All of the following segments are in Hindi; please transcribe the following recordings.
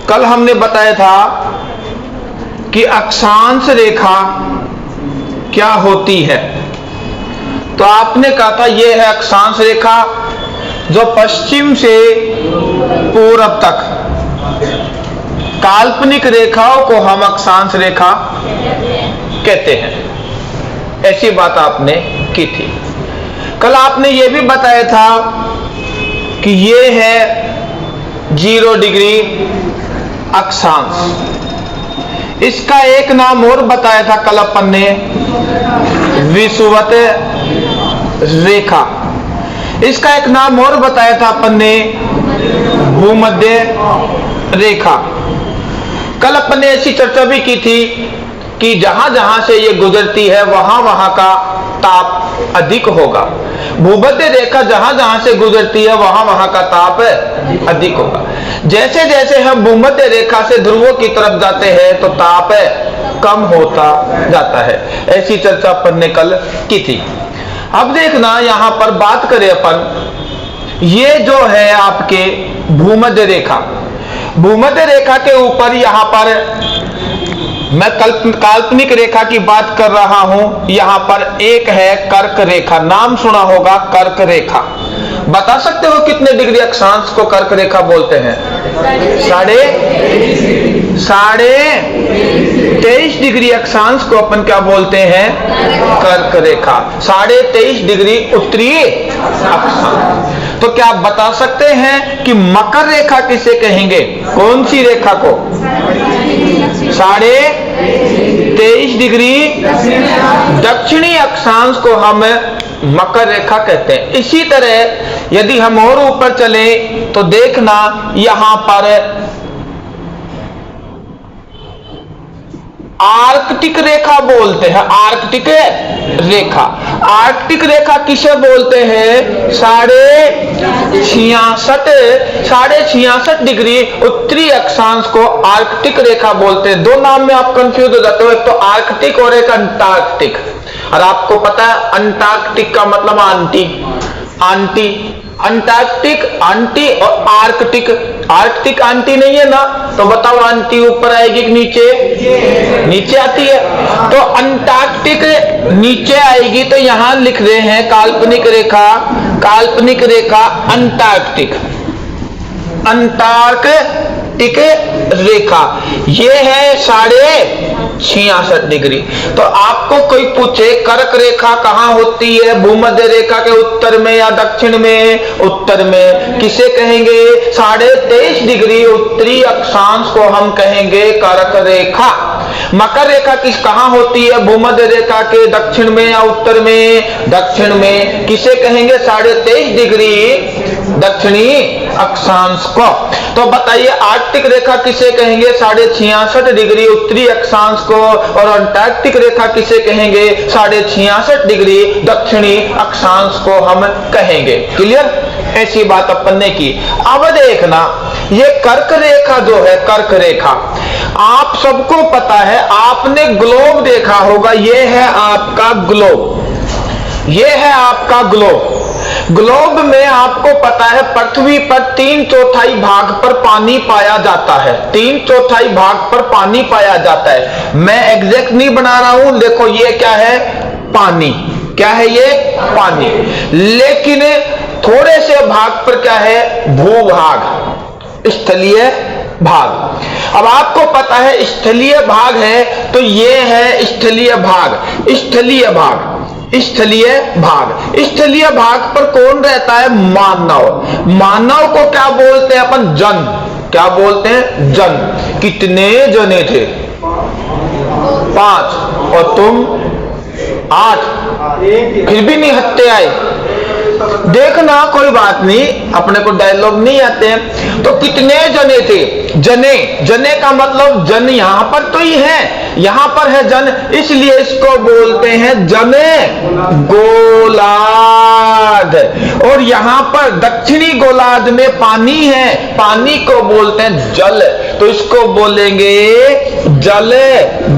कल हमने बताया था कि अक्षांश रेखा क्या होती है। तो आपने कहा था यह है अक्षांश रेखा जो पश्चिम से पूर्व तक, काल्पनिक रेखाओं को हम अक्षांश रेखा कहते हैं। ऐसी बात आपने की थी। कल आपने यह भी बताया था कि यह है 0 डिग्री अक्षांश। इसका एक नाम और बताया था कल अपन ने, विषुवत रेखा। इसका एक नाम और बताया था अपन ने, भूमध्य रेखा। कल अपन ने ऐसी चर्चा भी की थी कि जहां जहां से ये गुजरती है वहां वहां का ताप अधिक होगा। भूमध्य रेखा जहां जहां से गुजरती है वहां वहां का ताप अधिक होगा। जैसे जैसे हम भूमध्य रेखा से ध्रुवों की तरफ जाते हैं तो ताप कम होता जाता है। ऐसी चर्चा अपन ने कल की थी। अब देखना यहां पर बात करें अपन, ये जो है आपके भूमध्य रेखा, भूमध्य रेखा के ऊपर यहां पर मैं काल्पनिक रेखा की बात कर रहा हूं। यहां पर एक है कर्क रेखा, नाम सुना होगा कर्क रेखा। बता सकते हो कितने डिग्री अक्षांश को कर्क रेखा बोलते हैं? 23.5 डिग्री अक्षांश को अपन क्या बोलते हैं? कर्क रेखा। 23.5 डिग्री उत्तरी अक्षांश। तो क्या आप बता सकते हैं कि मकर रेखा किसे कहेंगे? कौन सी रेखा को? 23.5 डिग्री दक्षिणी अक्षांश को हम मकर रेखा कहते हैं। इसी तरह यदि हम और ऊपर चले तो देखना यहां पर आर्कटिक रेखा बोलते हैं। आर्कटिक रेखा, आर्कटिक रेखा किसे बोलते हैं? 66.5 डिग्री उत्तरी अक्षांश को आर्कटिक रेखा बोलते हैं। दो नाम में आप कंफ्यूज हो जाते हो, एक तो आर्कटिक और एक अंटार्कटिक। और आपको पता है अंटार्कटिक का मतलब आंटी, आंटी, अंटार्कटिक आंटी और आर्कटिक, आर्कटिक आंटी नहीं है ना, तो बताओ आंटी ऊपर आएगी कि नीचे? नीचे आती है। तो अंटार्कटिक नीचे आएगी, तो यहां लिख रहे हैं काल्पनिक रेखा, काल्पनिक रेखा अंटार्कटिक, अंटार्कटिक रेखा। ये है 66.5 डिग्री। तो आपको कोई पूछे कर्क रेखा कहां होती है, भूमध्य रेखा के उत्तर में या दक्षिण में? उत्तर में। किसे कहेंगे? 23.5 डिग्री उत्तरी अक्षांश को हम कहेंगे कर्क रेखा। मकर रेखा किस कहां होती है? भूमध्य रेखा के दक्षिण में या उत्तर में? दक्षिण में। किसे कहेंगे? 23.5 डिग्री दक्षिणी अक्षांश को। तो बताइए आर्कटिक रेखा किसे कहेंगे? 66.5 डिग्री उत्तरी अक्षांश को। और अंटार्कटिक रेखा किसे कहेंगे? 66.5 डिग्री दक्षिणी अक्षांश को हम कहेंगे। क्लियर? ऐसी बात अपन ने की। अब देखना ये कर्क रेखा जो है, कर्क रेखा आप सबको पता है, आपने ग्लोब देखा होगा। ये है आपका ग्लोब, ये है आपका ग्लोब। ग्लोब में आपको पता है पृथ्वी पर 3/4 भाग पर पानी पाया जाता है। 3/4 भाग पर पानी पाया जाता है। मैं एग्जैक्ट नहीं बना रहा हूं, देखो ये क्या है? पानी। क्या है ये? पानी। लेकिन थोड़े से भाग पर क्या है? भूभाग, स्थलीय भाग। अब आपको पता है स्थलीय भाग है, तो ये है स्थलीय भाग, स्थलीय भाग, स्थलीय भाग। स्थलीय भाग पर कौन रहता है? मानव। मानव को क्या बोलते हैं अपन? जन। क्या बोलते हैं? जन। कितने जने थे? 5 और तुम 8, फिर भी नहीं हत्ते आए। देखना कोई बात नहीं, अपने को डायलॉग नहीं आते हैं। तो कितने जने थे? जने। जने का मतलब जन यहां पर तो ही है, यहां पर है जन, इसलिए इसको बोलते हैं जने गोलार्ध। और यहां पर दक्षिणी गोलार्ध में पानी है, पानी को बोलते हैं जल, तो इसको बोलेंगे जल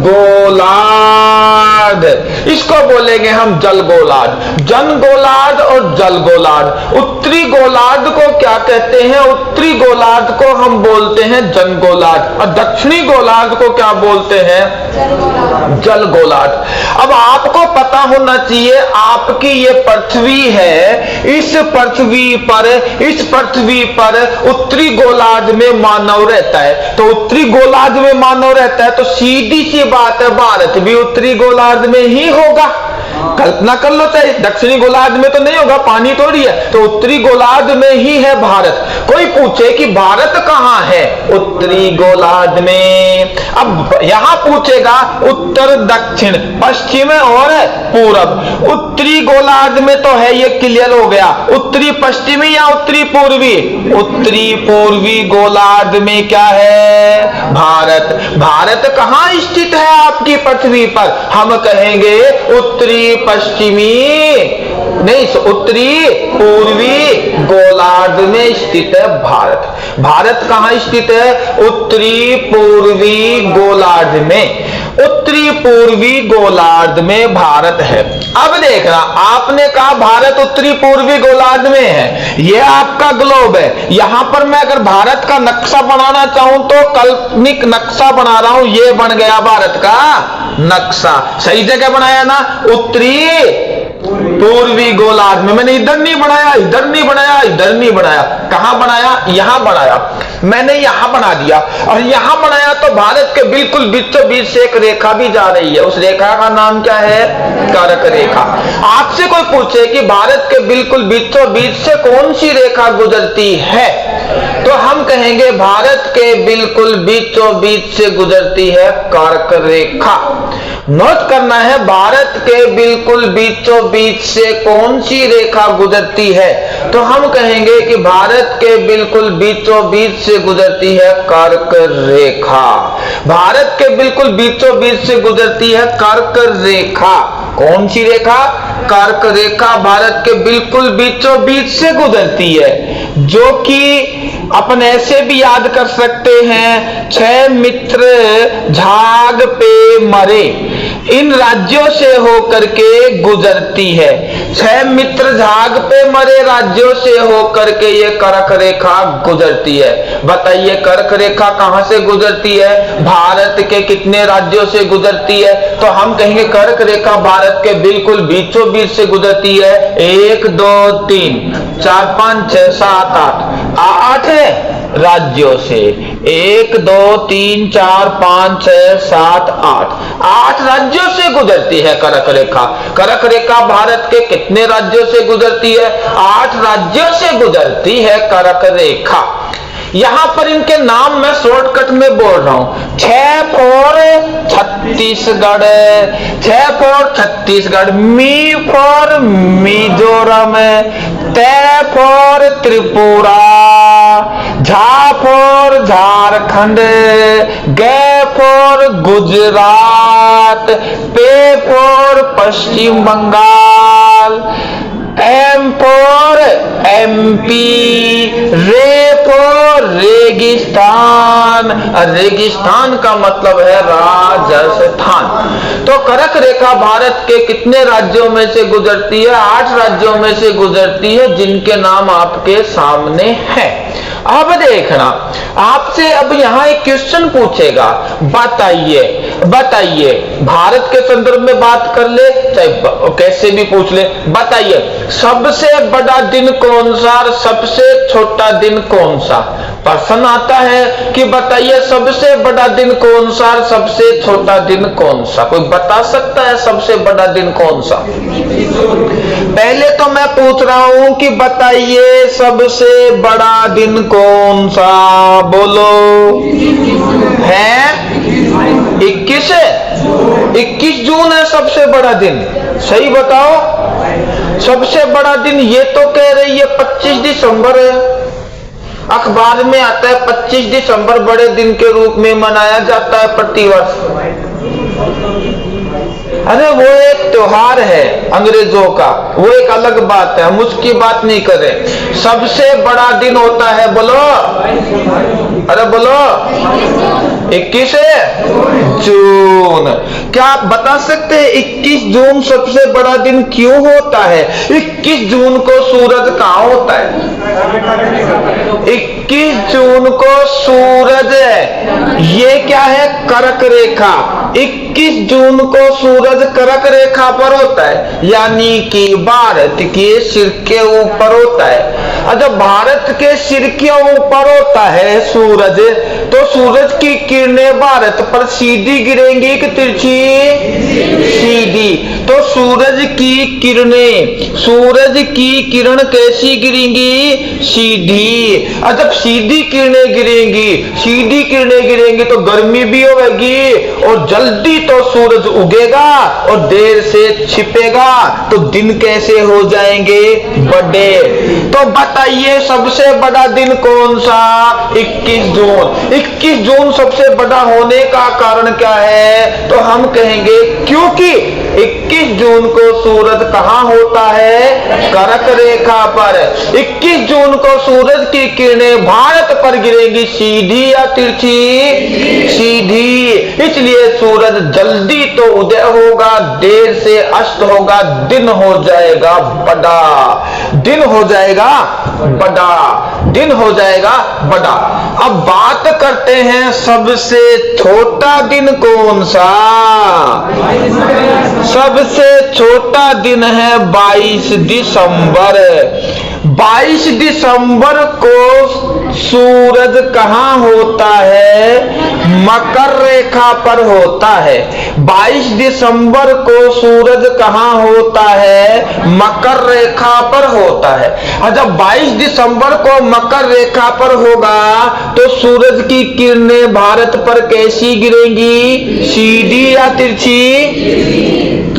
गोलार्ध। गोलार्ध, इसको बोलेंगे हम जल गोलार्ध। जन गोलार्ध और जल गोलार्ध। उत्तरी गोलार्ध को क्या कहते हैं? उत्तरी गोलार्ध को हम बोलते हैं जन गोलार्ध, और दक्षिणी गोलार्ध को क्या बोलते हैं? जल गोलार्ध। अब आपको पता होना चाहिए, आपकी ये पृथ्वी है, इस पृथ्वी पर उत्तरी गोलार्ध में मानव रहता है। तो उत्तरी गोलार्ध में मानव रहता है तो सीधी सी बात है, भारत भी उत्तरी गोलार्ध में ही होगा। कल्पना कर लो, चाहे दक्षिणी गोलार्ध में तो नहीं होगा, पानी थोड़ी है, तो उत्तरी गोलार्ध में ही है भारत। कोई पूछे कि भारत कहां है? उत्तरी गोलार्ध में। अब यहां पूछेगा उत्तर, दक्षिण, पश्चिम और पूरब। उत्तरी गोलार्ध में तो है, ये क्लियर हो गया। उत्तरी पश्चिमी या उत्तरी पूर्वी? उत्तरी पूर्वी गोलार्ध में क्या है? भारत। भारत कहां स्थित है आपकी पृथ्वी पर? हम कहेंगे उत्तरी पश्चिमी नहीं, उत्तरी पूर्वी गोलार्ध में स्थित है भारत। भारत कहां स्थित है? उत्तरी पूर्वी गोलार्ध में। उत्तरी पूर्वी गोलार्ध में भारत है। अब देखना, आपने कहा भारत उत्तरी पूर्वी गोलार्ध में है, यह आपका ग्लोब है। यहां पर मैं अगर भारत का नक्शा बनाना चाहूं तो काल्पनिक नक्शा बना रहा हूं, यह बन गया भारत का नक्शा। सही जगह बनाया ना? उत्तरी पूर्वी गोलार्ध में। मैंने इधर नहीं बनाया, इधर नहीं बनाया, इधर नहीं बनाया। कहां बनाया? यहां बनाया। मैंने यहां बना दिया, और यहां बनाया तो भारत के बिल्कुल बीचों बीच से एक रेखा भी जा रही है। उस रेखा का नाम क्या है? कर्क रेखा। आपसे कोई पूछे कि भारत के बिल्कुल बीचों बीच से कौन सी रेखा गुजरती है, तो हम कहेंगे भारत के बिल्कुल बीचों बीच से गुजरती है कर्क रेखा। नोट करना है, भारत के बिल्कुल बीचों बीच से कौन सी रेखा गुजरती है, तो हम कहेंगे कि भारत के बिल्कुल बीचों बीच से गुजरती है कर्क रेखा। भारत के बिल्कुल बीचों बीच से गुजरती है कर्क रेखा। कौन सी रेखा? कर्क रेखा भारत के बिल्कुल बीचों बीच से गुजरती है, जो कि अपन ऐसे भी याद कर सकते हैं, 6 मित्र झाग पे मरे, इन राज्यों से होकर के गुजरती है। 6 मित्र झाग पे मरे राज्यों से होकर के ये कर्क रेखा गुजरती है। बताइए कर्क रेखा कहां से गुजरती है? भारत के कितने राज्यों से गुजरती है? तो हम कहेंगे कर्क रेखा भारत के बिल्कुल बीचों बीच से गुजरती है। 1 2 3 4 5 6 7 8 है राज्यों से। 1 2 3 4 5 6 7 8 राज्यों से गुजरती है कर्क रेखा। कर्क रेखा भारत के कितने राज्यों से गुजरती है? 8 राज्यों से गुजरती है कर्क रेखा। यहां पर इनके नाम मैं शॉर्टकट में बोल रहा हूं। 6 फॉर छत्तीसगढ़, 6 फॉर छत्तीसगढ़, मी फॉर मिजोरम, ते फॉर त्रिपुरा, झा फॉर झारखंड, गे फॉर गुजरात, पे for Paschim Bengal, M for MP, रे फॉर रेगिस्तान। रेगिस्तान का मतलब है राजस्थान। तो कर्क रेखा भारत के कितने राज्यों में से गुजरती है? 8 राज्यों में से गुजरती है, जिनके नाम आपके सामने हैं। अब देखना, आपसे अब यहां एक क्वेश्चन पूछेगा, बताइए भारत के संदर्भ में बात कर ले, चाहे कैसे भी पूछ ले, बताइए सबसे बड़ा दिन कौन सा और सबसे छोटा दिन कौन सा? प्रश्न आता है कि बताइए सबसे बड़ा दिन कौन सा और सबसे छोटा दिन कौन सा? कोई बता सकता है सबसे बड़ा दिन कौन सा? पहले तो मैं पूछ रहा हूं कि बताइए सबसे बड़ा दिन कौन सा? बोलो। है 21 है, 21 जून है सबसे बड़ा दिन। सही बताओ। सबसे बड़ा दिन ये तो कह रही है 25 दिसंबर है। अखबार में आता है 25 दिसंबर बड़े दिन के रूप में मनाया जाता है प्रतिवर्ष। अरे वो एक त्योहार है अंग्रेजों का, वो एक अलग बात है, हम उसकी बात नहीं कर रहे। सबसे बड़ा दिन होता है, बोलो, अरे बोलो, 21 जून। क्या आप बता सकते हैं 21 जून सबसे बड़ा दिन क्यों होता है? 21 जून को सूरज कहाँ होता है? 21 जून को सूरज, ये क्या है? कर्क रेखा। 21 जून को सूरज कर्क रेखा पर होता है, यानी कि भारत के सिर के ऊपर होता है। और जब भारत के सिर के ऊपर होता है सूरज, तो सूरज की किरणें भारत पर सीधी गिरेंगी कि तिरछी? सीधी। तो सूरज की किरणें, सूरज की किरण कैसी गिरेंगी? सीधी। और जब सीधी किरणें गिरेंगी, सीधी किरणें गिरेंगी तो गर्मी भी होगी, और जल्दी तो सूरज उगेगा और देर से छिपेगा, तो दिन कैसे हो जाएंगे? बड़े। तो बताइए सबसे बड़ा दिन कौन सा? 21 जून। 21 जून सबसे बड़ा होने का कारण क्या है? तो हम कहेंगे क्योंकि 21 जून को सूरज कहां होता है? कर्क रेखा पर। 21 जून को सूरज की किरणें भारत पर गिरेंगी, सीधी या तिरछी? सीधी। इसलिए सूरज जल्दी तो उदय होगा, देर से अस्त होगा, दिन हो जाएगा बड़ा। दिन हो जाएगा बड़ा, दिन हो जाएगा बड़ा। अब बात करते हैं सबसे छोटा दिन कौन सा? सबसे छोटा दिन है 22 दिसंबर। 22 दिसंबर को सूरज कहां होता है? मकर रेखा पर होता है। 22 दिसंबर को सूरज कहां होता है? मकर रेखा पर होता है। और जब 22 दिसंबर को मकर रेखा पर होगा तो सूरज की किरणें भारत पर कैसी गिरेंगी? सीधी या तिरछी?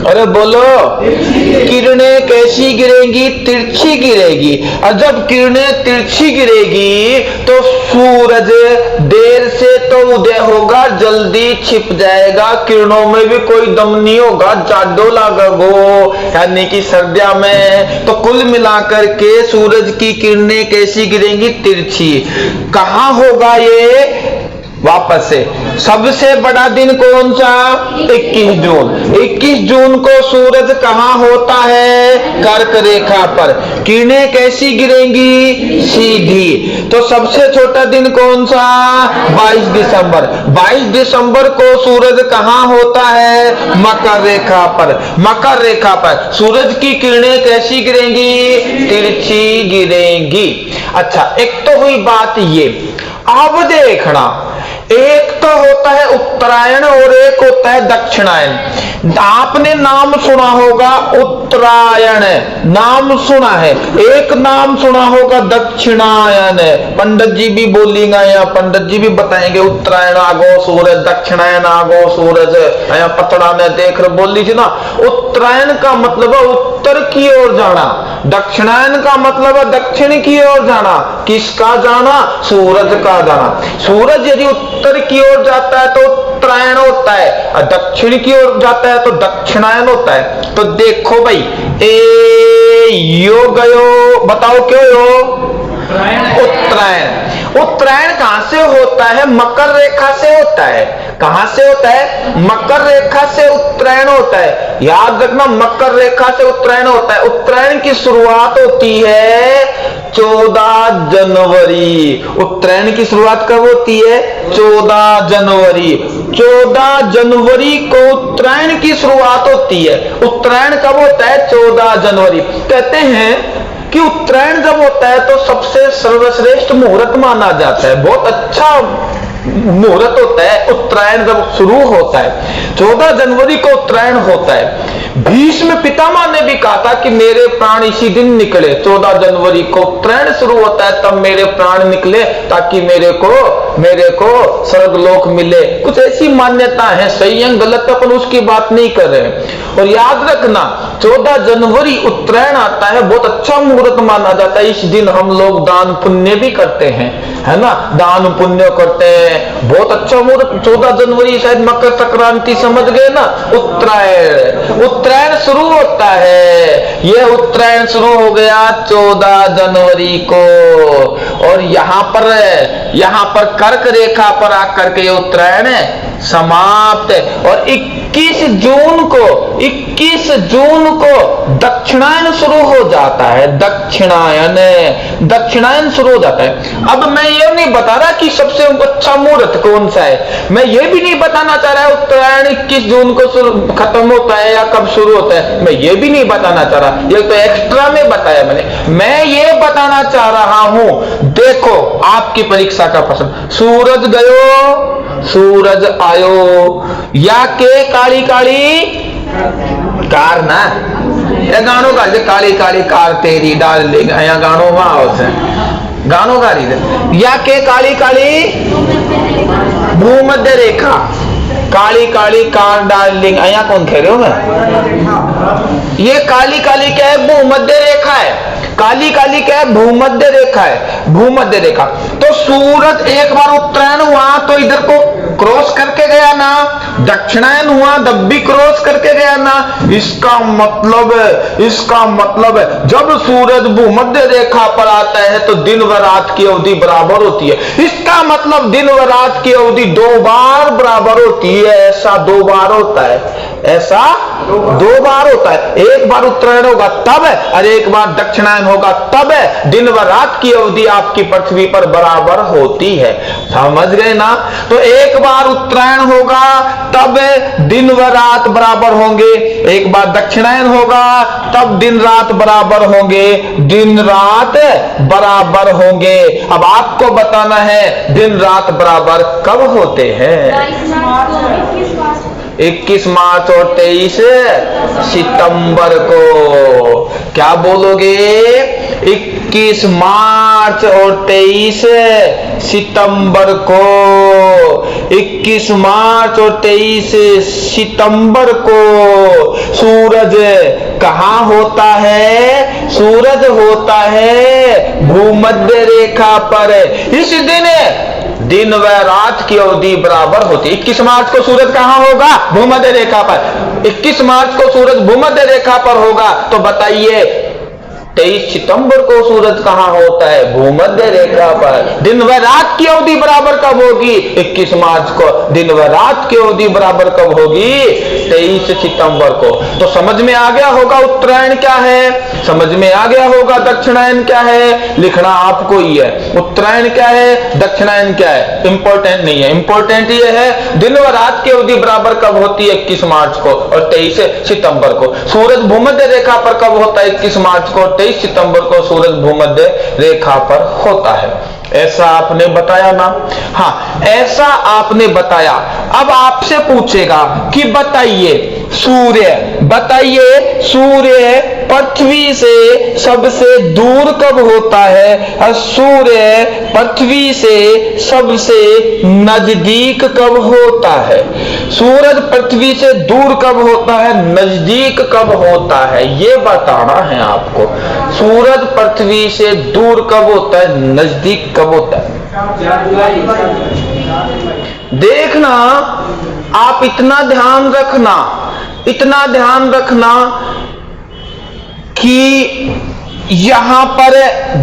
अरे बोलो, किरणें कैसी गिरेंगी? तिरछी गिरेगी। और जब किरणें तिरछी गिरेगी तो सूरज देर से तो उदय होगा, जल्दी छिप जाएगा, किरणों में भी कोई दम नहीं होगा, जाडो लागो, यानी कि सर्दियों में। तो कुल मिलाकर के सूरज की किरणें कैसी गिरेंगी? तिरछी। कहां होगा ये? वापस से, सबसे बड़ा दिन कौन सा? 21 जून। 21 जून को सूरज कहां होता है? कर्क रेखा पर। किरणें कैसी गिरेंगी? सीधी। तो सबसे छोटा दिन कौन सा? 22 दिसंबर। 22 दिसंबर को सूरज कहां होता है? मकर रेखा पर। मकर रेखा पर सूरज की किरणें कैसी गिरेंगी? तिरछी गिरेंगी। अच्छा, एक तो हुई बात ये। अब देखना, एक तो होता है उत्तरायण और एक होता है दक्षिणायन। आपने नाम सुना होगा उत्तरायण, नाम सुना है। एक नाम सुना होगा दक्षिणायन। पंडित जी भी बोलेंगे या पंडित जी भी बताएंगे उत्तरायण आगो सूरज, दक्षिणायन आगो सूरज। या पतड़ा ने देख रहे बोली थी ना, उत्तरायण का मतलब है उत्तर की ओर जाना, दक्षिणायन का मतलब है दक्षिण की ओर जाना। किसका जाना? सूरज का जाना। सूरज यदि उत्तर की ओर जाता है तो उत्तरायण होता है, और दक्षिण की ओर जाता है तो दक्षिणायन होता है। तो देखो भाई, यो गयो, बताओ क्यों यो? उत्तरायण। उत्तरायण कहां से होता है? मकर रेखा से होता है। कहां से होता है? मकर रेखा से उत्तरायण होता है। याद रखना, मकर रेखा से उत्तरायण होता है। उत्तरायण की शुरुआत होती है 14 जनवरी। उत्तरायण की शुरुआत कब होती है? 14 जनवरी। 14 जनवरी को उत्तरायण की शुरुआत होती है। उत्तरायण कब होता है? 14 जनवरी। कहते हैं कि उत्तरायण जब होता है तो सबसे सर्वश्रेष्ठ मुहूर्त माना जाता है। बहुत अच्छा मुहूर्त होता है उत्तरायण जब शुरू होता है। 14 जनवरी को उत्तरायण होता है। भीष्म पितामह ने भी कहा था कि मेरे प्राण इसी दिन निकले। 14 जनवरी को उत्तरायण शुरू होता है, तब मेरे प्राण निकले ताकि मेरे को स्वर्गलोक मिले। कुछ ऐसी मान्यता है, सही है गलत अपन उसकी बात नहीं कर रहे हैं। और याद रखना, 14 जनवरी उत्तरायण आता है, बहुत अच्छा मुहूर्त माना जाता है। इस दिन हम लोग दान पुण्य भी करते हैं, है ना, दान पुण्य करते हैं, बहुत अच्छा मुहूर्त। 14 जनवरी शायद मकर संक्रांति समझ गए ना, उत्तरायण, उत्तरायण शुरू होता है। यह उत्तरायण शुरू हो गया 14 जनवरी को, और यहाँ पर कर्क रेखा पर आकर के उत्तरायण समाप्त है। और 21 जून को दक्षिणायन शुरू हो जाता है। दक्षिणायन शुरू हो जाता है। अब मैं ये नहीं बता रहा कि सबसे अच्छा मुहूर्त कौन सा है, मैं ये भी नहीं बताना चाह रहा उत्तरायण 21 जून को खत्म होता है या कब शुरू होता है, मैं ये भी नहीं बताना चाह रहा, ये तो एक्स्ट्रा में बताया मैंने। मैं ये बताना चाह रहा हूं, देखो आपकी परीक्षा का प्रश्न, सूरज गयो सूरज आयो, या के काली काली कार ना, ये गानों का काली काली कार तेरी डार्लिंग, या गानों गानों का रीजन, या के काली काली भूमध्य रेखा, काली काली कार डार्लिंग, या कौन कह रहे हो मैं, ये काली काली क्या है, भूमध्य रेखा है। काली काली क्या है, भूमध्य रेखा है, भूमध्य रेखा। तो सूरज एक बार उत्तरायण हुआ तो इधर को क्रॉस करके गया ना, दक्षिणायन हुआ तब भी क्रॉस करके गया ना। इसका मतलब जब सूरज भूमध्य रेखा पर आता है तो दिन व रात की अवधि बराबर होती है। इसका मतलब दिन व रात की अवधि 2 बार बराबर होती है। ऐसा 2 बार होता है, ऐसा 2 बार होता है। एक बार उत्तरायण होगा तब है, और एक बार दक्षिणायन होगा तब है। दिन व रात की अवधि आपकी पृथ्वी पर बराबर होती है, समझ गए ना। तो एक बार उत्तरायण होगा तब दिन व रात बराबर होंगे, एक बार दक्षिणायन होगा तब दिन रात बराबर होंगे, दिन रात बराबर होंगे। अब आपको बताना है दिन रात बराबर कब होते हैं। 21 मार्च और 23 सितंबर को। क्या बोलोगे, 21 मार्च और 23 सितंबर को, 21 मार्च और 23 सितंबर को सूरज कहां होता है, सूरज होता है भूमध्य रेखा पर। इस दिन व रात की अवधि बराबर होती है। 21 मार्च को सूरज कहां होगा, भूमध्य रेखा पर। 21 मार्च को सूरज भूमध्य रेखा पर होगा, तो बताइए 23 सितंबर को सूरज कहां होता है, भूमध्य रेखा पर। दिन व रात की अवधि बराबर कब होगी, 21 मार्च को। दिन व रात की अवधि बराबर कब होगी, 23 सितंबर को। तो समझ में आ गया होगा उत्तरायण क्या है, समझ में आ गया होगा दक्षिणायन क्या है। लिखना आपको ही है, उत्तरायण क्या है, दक्षिणायन क्या है, इंपॉर्टेंट नहीं है। इंपॉर्टेंट ये है दिन व रात की अवधि बराबर कब होती है, 21 मार्च को और 23 सितंबर को। सूरज भूमध्य रेखा पर कब होता है, 21 मार्च को, 23 सितंबर को सूरज भूमध्य रेखा पर होता है। ऐसा आपने बताया ना, हाँ ऐसा आपने बताया। अब आपसे पूछेगा कि बताइए सूर्य पृथ्वी से सबसे दूर कब होता है, और सूर्य पृथ्वी से सबसे नजदीक कब होता है। सूरज पृथ्वी से दूर कब होता है, नजदीक कब होता है, ये बताना है आपको। सूरज पृथ्वी से दूर कब होता है, नजदीक कब होता है। देखना आप, इतना ध्यान रखना कि यहां पर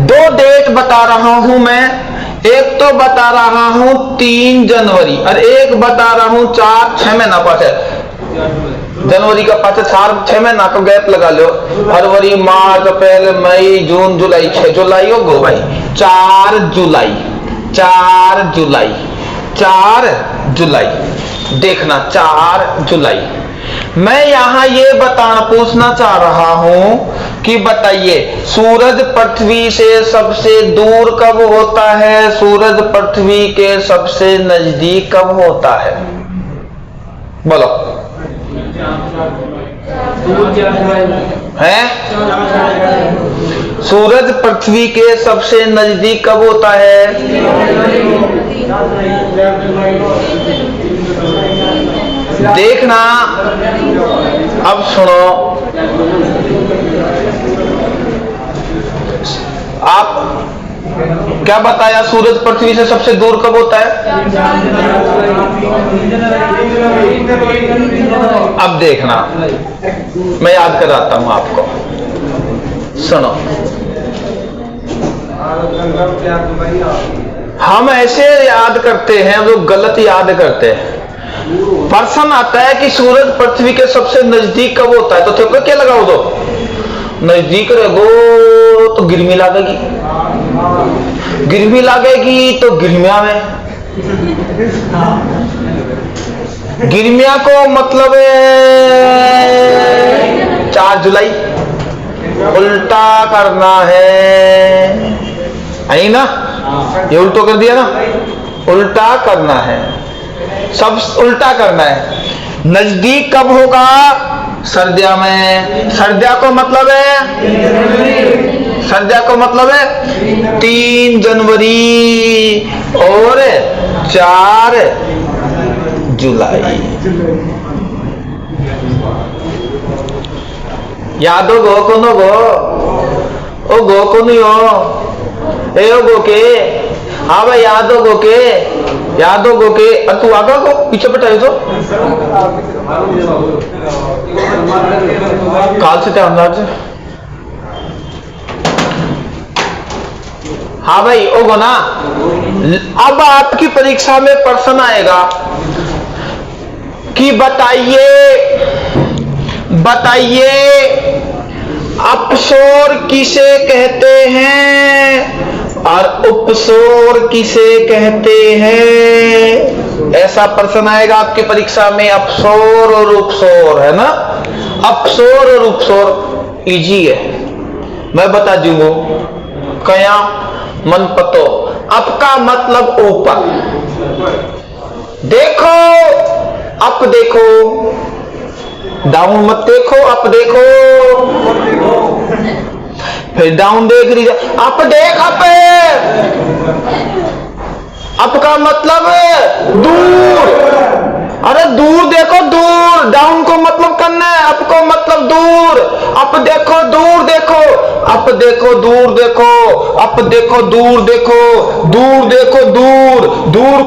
2 डेट बता रहा हूं मैं। एक तो बता रहा हूं 3 जनवरी और एक बता रहा हूं 4-6 महीना पास जनवरी का 4-6 महीना का गैप लगा लो। फरवरी, मार्च, अप्रैल, मई, जून, जुलाई, 6 जुलाई हो गो भाई, 4 जुलाई देखना, 4 जुलाई। मैं यहां ये पूछना चाह रहा हूं कि बताइए सूरज पृथ्वी से सबसे दूर कब होता है, सूरज पृथ्वी के सबसे नजदीक कब होता है, बोलो है। सूरज पृथ्वी के सबसे नजदीक कब होता है, देखना। अब सुनो, आप क्या बताया, सूरज पृथ्वी से सबसे दूर कब होता है? अब देखना, मैं याद कराता हूं आपको, सुनो। हम ऐसे याद करते हैं, लोग गलत याद करते हैं। प्रश्न आता है कि सूरज पृथ्वी के सबसे नजदीक कब होता है, तो देखो क्या लगाओ, दो नजदीक रहो तो गिरमी लगेगी, गिरमी लगेगी तो गिरमिया में, गिरमिया को मतलब 4 जुलाई उल्टा करना है, आई ना, ये उल्टो कर दिया ना, उल्टा करना है, सब उल्टा करना है। नजदीक कब होगा? सर्दिया में। सर्दिया को मतलब है, सर्दिया को मतलब है 3 जनवरी और 4 जुलाई। याद हो गो कौन गो, ओ गो कौन हो, ए गो के, हाँ भाई याद हो गो के, याद हो गो के, तू आगा को पीछे पटाई तो काल से अंदाज से, हाँ भाई ओ गो ना। अब आपकी परीक्षा में प्रश्न आएगा कि बताइए अपस्वर किसे कहते हैं और उपस्वर किसे कहते हैं? ऐसा प्रश्न आएगा आपकी परीक्षा में, अपस्वर और उपस्वर, है ना। अपस्वर और उपस्वर इजी है, मैं बता दूंगा। कया मन पतो, अप का मतलब ऊपर, देखो अप देखो, डाउन मत देखो, अप देखो, फिर डाउन देख रही, अप देख, अप का मतलब दूर, अरे दूर देखो, दूर, डाउन को मतलब करना है, अप को मतलब दूर, अप देखो दूर देखो, अप देखो दूर देखो, अप देखो दूर देखो, दूर देखो दूर, दूर